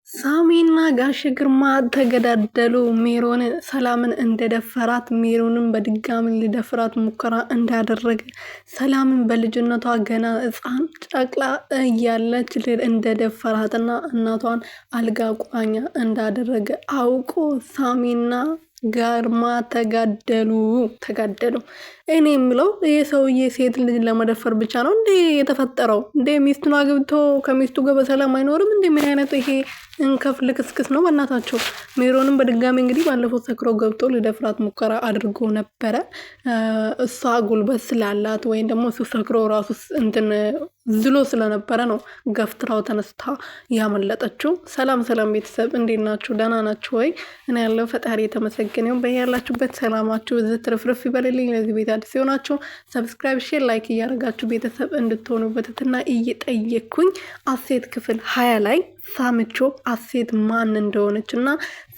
ሳሚና ጋሽ ግርማ ተገዳደሉ። ሜሮን ሰላምን እንደደፈራት፣ ሜሮንን በድጋሚ ሊደፍራት ሙከራ እንዳደረገ፣ ሰላምን በልጅነቷ ገና ሕፃን ጨቅላ እያለች እንደደፈራትና እናቷን አልጋ ቁራኛ እንዳደረገ አውቆ ሳሚና ግርማ ተጋደሉ። እኔ የምለው ይህ ሰውዬ ሴት ልጅ ለመደፈር ብቻ ነው እንዴ የተፈጠረው? እንዴ ሚስቱን አግብቶ ከሚስቱ ጋር በሰላም አይኖርም እንዴ? ምን አይነት ይሄ እንከፍ ልክስክስ ነው በእናታቸው። ሜሮንም በድጋሚ እንግዲህ ባለፈው ሰክሮ ገብቶ ሊደፍራት ሙከራ አድርጎ ነበረ። እሷ ጉልበት ስላላት ወይም ደግሞ እሱ ሰክሮ ራሱ እንትን ዝሎ ስለነበረ ነው ገፍትራው ተነስታ ያመለጠችው። ሰላም ቤተሰብ እንዴት ናችሁ? ደህና ናችሁ ወይ? እኔ ያለው ፈጣሪ የተመሰገነው። በያላችሁበት ሰላማችሁ ዝትርፍርፍ ይበልልኝ። ለዚህ ቤት አዲስ ሲሆናችሁ ሰብስክራይብ፣ ሼር፣ ላይክ እያደረጋችሁ ቤተሰብ እንድትሆኑ በትህትና እየጠየኩኝ አሴት ክፍል 20 ላይ ሳምቾ አሴት ማን እንደሆነች እና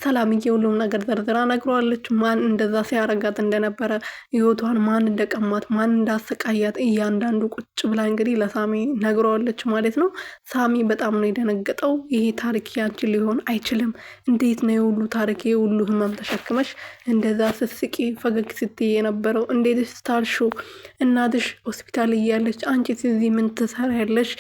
ሰላምዬ ሁሉም ነገር ዘርዝራ ነግሯለች። ማን እንደዛ ሲያረጋት እንደነበረ፣ ህይወቷን ማን እንደቀማት፣ ማን እንዳሰቃያት እያንዳንዱ ቁጭ ብላ እንግዲህ ለሳሚ ነግሯለች ማለት ነው። ሳሚ በጣም ነው የደነገጠው። ይሄ ታሪክ ያንቺ ሊሆን አይችልም። እንዴት ነው የሁሉ ታሪክ የሁሉ ህመም ተሸክመሽ እንደዛ ስስቂ ፈገግ ስትይ የነበረው? እንዴት ስታልሹ? እናትሽ ሆስፒታል እያለች አንቺ እዚህ ምን ትሰሪያለሽ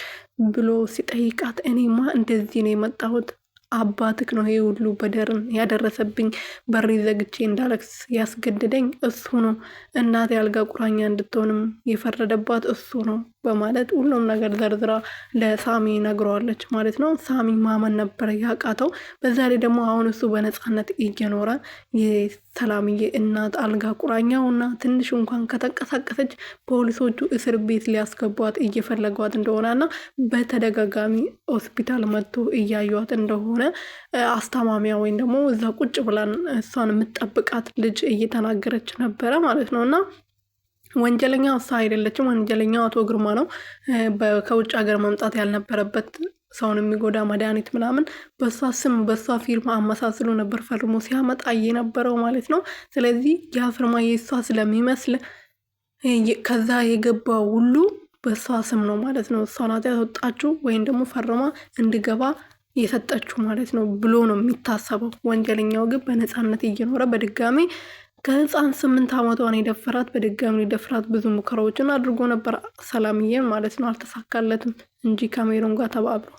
ብሎ ሲጠይቃት፣ እኔማ እንደዚህ ነው የመጣሁት፣ አባትክ ነው ይሄ ሁሉ በደርን ያደረሰብኝ፣ በሪ ዘግቼ እንዳለክስ ያስገድደኝ እሱ ነው፣ እናቴ አልጋ ቁራኛ እንድትሆንም የፈረደባት እሱ ነው በማለት ሁሉም ነገር ዘርዝራ ለሳሚ ነግረዋለች ማለት ነው። ሳሚ ማመን ነበረ ያቃተው። በዛ ላይ ደግሞ አሁን እሱ በነፃነት እየኖረ የሰላምዬ እናት አልጋ ቁራኛውና ትንሽ እንኳን ከተንቀሳቀሰች ፖሊሶቹ እስር ቤት ሊያስገቧት እየፈለጓት እንደሆነና በተደጋጋሚ ሆስፒታል መጥቶ እያዩት እንደሆነ አስታማሚያ ወይም ደግሞ እዛ ቁጭ ብላን እሷን የምትጠብቃት ልጅ እየተናገረች ነበረ ማለት ነው። እና ወንጀለኛው እሷ አይደለችም። ወንጀለኛው አቶ ግርማ ነው። ከውጭ ሀገር መምጣት ያልነበረበት ሰውን የሚጎዳ መድኃኒት ምናምን በሷ ስም በሷ ፊርማ አመሳስሎ ነበር ፈርሞ ሲያመጣ የነበረው ማለት ነው። ስለዚህ ያ ፊርማ የሷ ስለሚመስል ከዛ የገባው ሁሉ በሷ ስም ነው ማለት ነው። እሷ ናት ያወጣችው ወይም ደግሞ ፈርማ እንዲገባ የሰጠችው ማለት ነው ብሎ ነው የሚታሰበው። ወንጀለኛው ግን በነፃነት እየኖረ በድጋሚ ከህፃን 8 ዓመቷን የደፈራት በድጋሚ ሊደፍራት ብዙ ሙከራዎችን አድርጎ ነበር ሰላምዬን ማለት ነው። አልተሳካለትም እንጂ ከሜሮን ጋር ተባብሮ